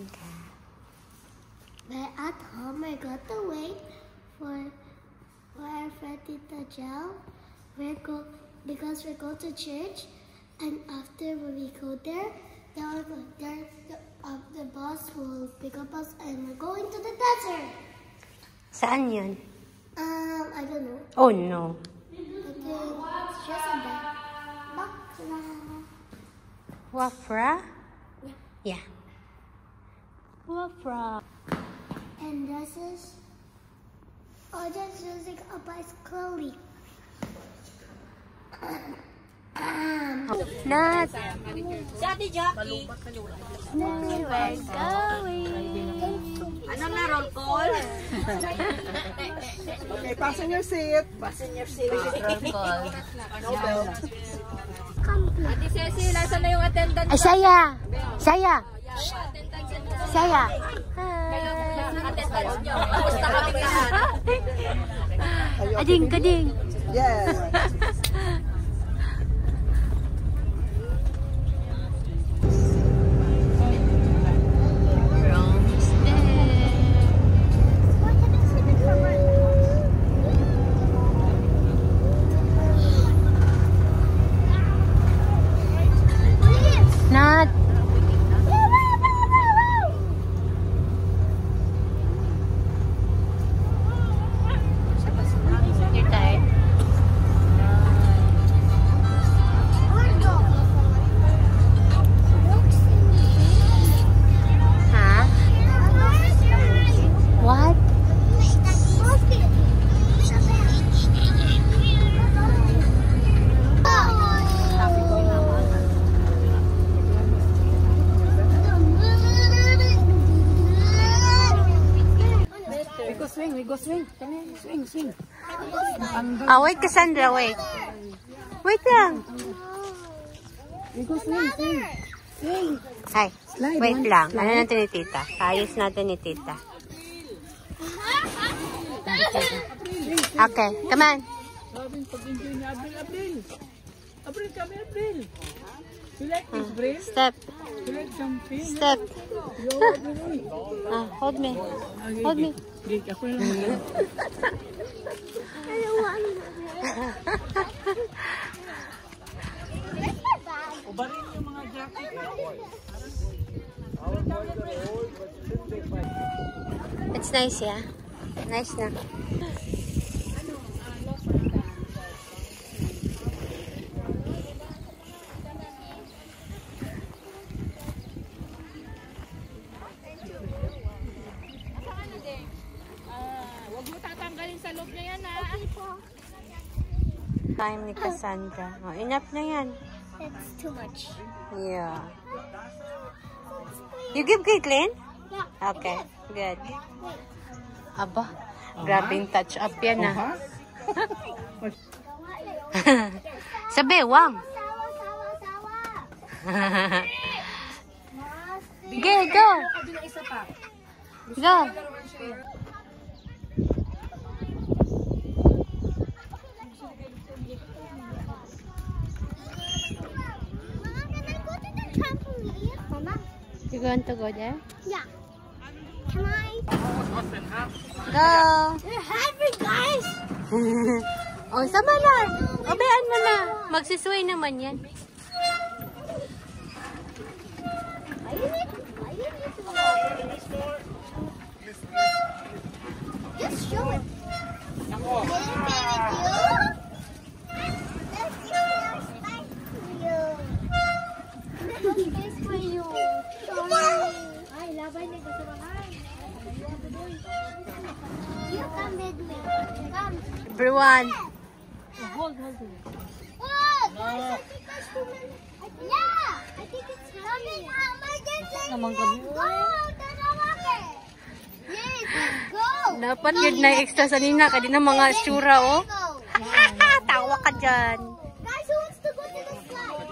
ka. But at home, I got to wait for our friend Tita Jel. Because we go to church, and after we go there, the bus will pick up us, and we're going to the desert. Saan yun? I don't know. Oh no. I think it's just a bit. Wafra? Yeah. Yeah. Wafra. And this is just using a bicycle. Nat. Daddy Jackie. We're going. Ano na roll call? Okay, fasten your seat. Fasten your seat. Roll call. No bell. Ate Ceci, nasa na yung attendant? Ay, Saya! Saya! Saya! Attendance nyo. Kamusta kami lahat? Ading, kading! Yes. Nat! You're tired? Huh? What? We go swing. Come here, swing. Wait, Cassandra, wait. Wait lang. We go swing. Hi, wait lang. Ano natin ni Tita? Ayos natin ni Tita. Okay, come on. Robin, pag-enjoy niya. Abril, come here, Abril. You like this, Abril? Step. You like jumping? Step. Hold me. Hold me. Gig, ako na lang. Ubarin yung mga jacket. It's nice, yeah? Nice na. Huwag mo tatanggalin sa loob niya yan, ha? Time ni Cassandra. Oh, enough na yan. It's too much. Yeah. You give Caitlin? Yeah. Okay, good. Aba, grabing touch up yan, ah. Sa bewang. Sige, go. Go. You going to go there? Yeah. Can I? Go. We're having, guys. Oh, sama lang. Obayaan mo na. Magsisway naman yan. Just show it. Can I play with you? Let's see your space for you. No space for you. Sorry. Ay, laban niya gusto makan. You come with me. Come. Everyone. Hold. Guys, I think that's too many. Yeah, I think it's heavy. Naman Go, Tanawake. Yes, go. Dapat yun na extra sa nina. Kadi na mga tsura, oh. Tawa ka dyan. Guys, who wants to go to the slide?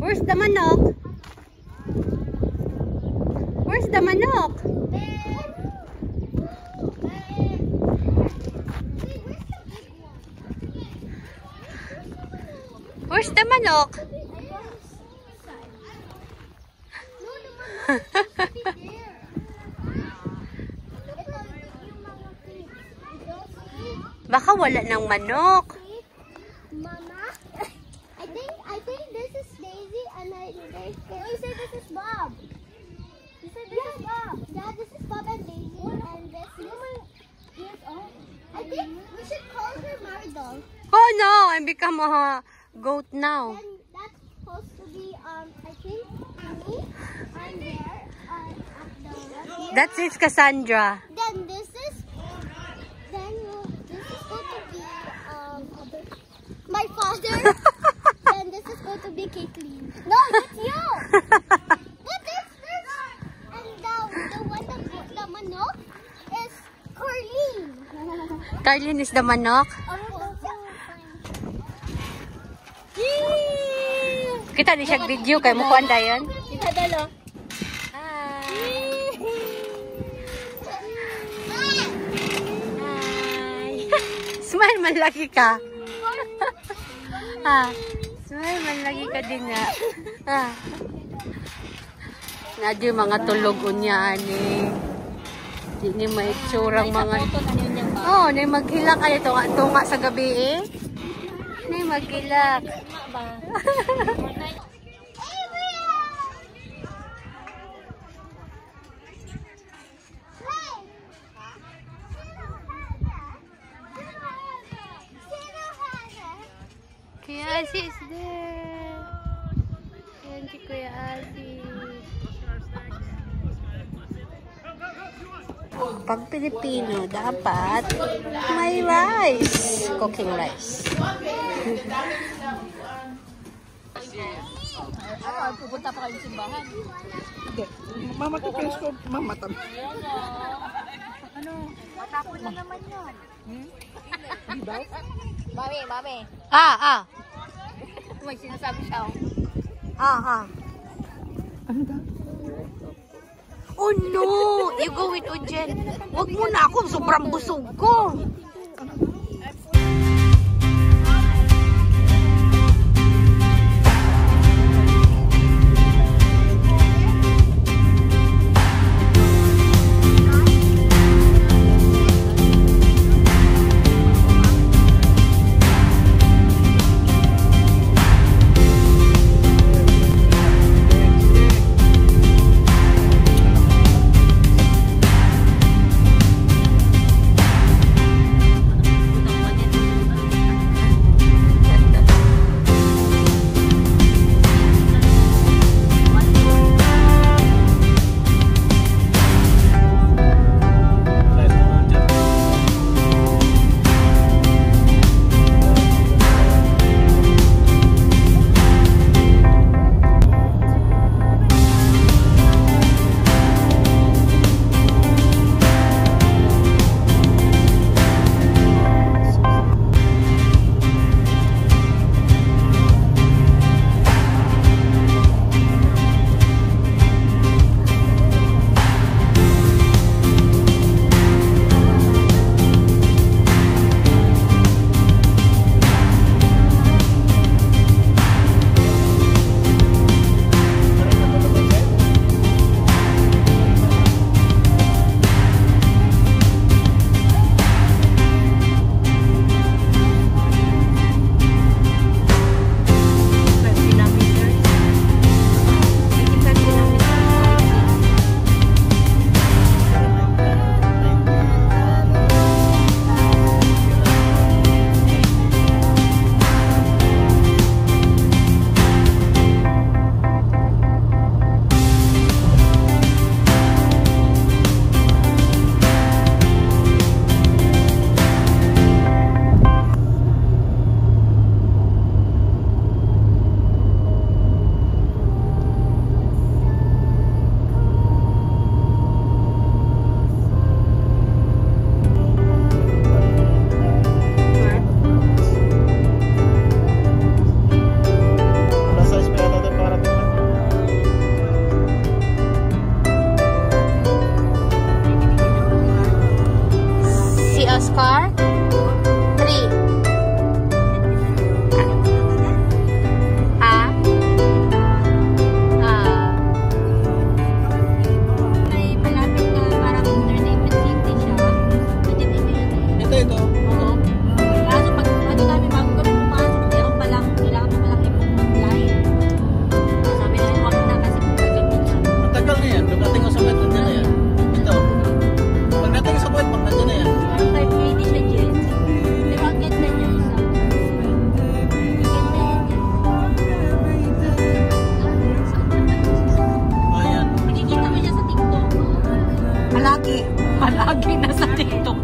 Where's the manok? Where's the manok? Where's the manok? Baka wala ng manok. Mama, I think this is Daisy and you say this is Bob. You said this is Bob. Yeah, this is Bob and Daisy and this is I think we should call her Maridol. Oh no, I become a goat now. Then that's supposed to be I think me and there at the That is Cassandra. Then this is going to be my father. Then this is going to be Caitlin. No, that's you. But this and the one the manok is Carlene. Carlin is the manok. Kita di siya video kay mo kuan dayon. Kita dalo. Smile man lagi ka. Smile man lagi ka din nga. Nadyo mga tulog unya ani. Di ni maitsurang mga oh, ni maghilak ay tunga sa gabi eh. Ni maghilak. Kuya Aziz is there. Yan si Kuya Aziz. Pag Pilipino, dapat may rice. Cooking rice. Pupunta pa kayong simbahan. Hindi. Mama ko ko mamatam. Ano? Matapon na naman yun. Mami. May sinasabi siya. Ano daw? Oh no! You go with Ujen. Wag mo na ako. Sobrang busog ko. Bakit pag nandiyan na yan? Parang kahit hindi siya jet. Pero ang ganda niya. Ayan. Nakikita mo siya sa TikTok. Malagi. Malagi na sa TikTok.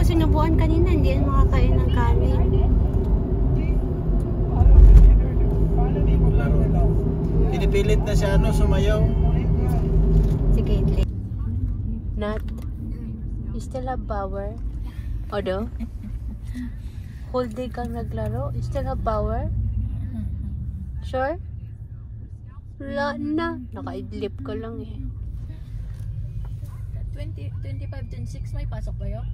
Sinubuan kanina, hindi yan makakain ng kanin. Pinipilit na siya, sumayaw. Sige, Nat, you still have power? Odo? Whole day kang naglaro? You still have power? Sure? Wala na. Naka-idlip ka lang eh. 25-10-6 may pasok ba yun?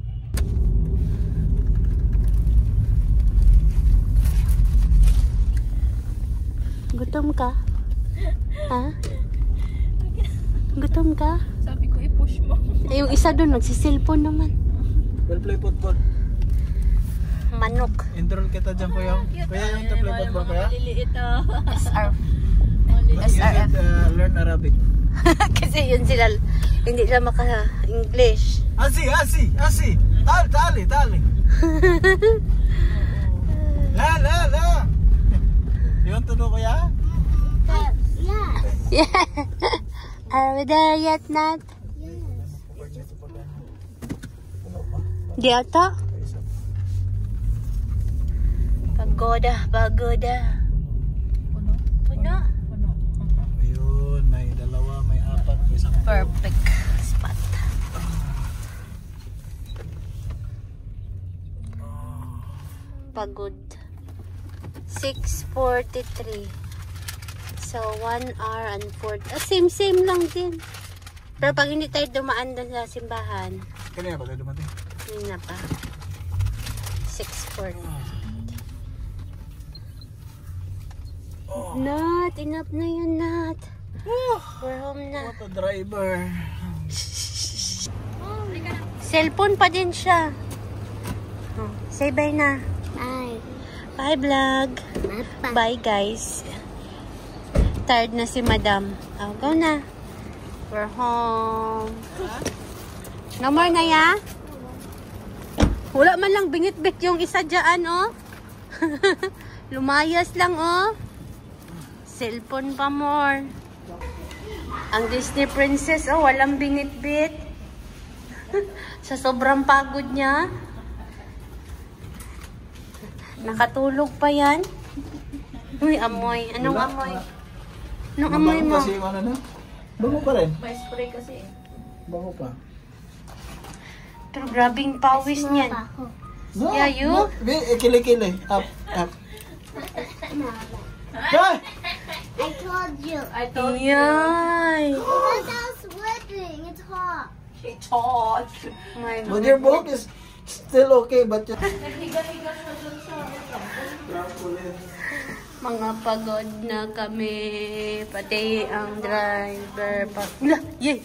Gutom ka? Ha? Gutom ka? Sabi ko i-push mo. Eh, yung isa doon, nagsisilpon naman. We'll play football. Manok. Enroll kita dyan, kuya. Kuya, yung to play football, kuya. Maliliit ah. SR. You should learn Arabic. Kasi yun sila, hindi sila maka-English. Asi. Tali. La. You want to do, kuya? Yeah. Yeah. Are we there yet, Nat? Yes. Di ata? Pagoda. Puno. Ayun, may dalawa, may apat, may isang. Perfect spot. Pagod. 6:43. So, 1 hour and 4. Same lang din. Pero pag hindi tayo dumaan doon sa simbahan, Kanina ba tayo dumating? yun na pa. 6:40. Nat, enough na yun, Nat. We're home na. What a driver. Cellphone pa din siya. Oh, say bye na. Bye. Bye, vlog. Bye. Bye, guys. Tired na si Madam. Oh, go na. We're home. No more na ya? Wala man lang bingit-bit yung isa dyan, oh. Lumayas lang, oh. Cellphone pa more. Ang Disney Princess, oh, walang bingit-bit. Sa sobrang pagod niya. Nakatulog pa yan. Uy, amoy. Anong amoy? Anong amoy mo? Kasi ano na? Bango pa rin. May spray kasi eh. Bango pa. Pero grabing pawis niyan. No, Yeah, you? No, kili. Up. Hey! I told you. I told you. Yay! Because I was sweating. It's hot. It's hot. My But your book is still okay, but Mga pagod na kami. Pati ang driver. Yay!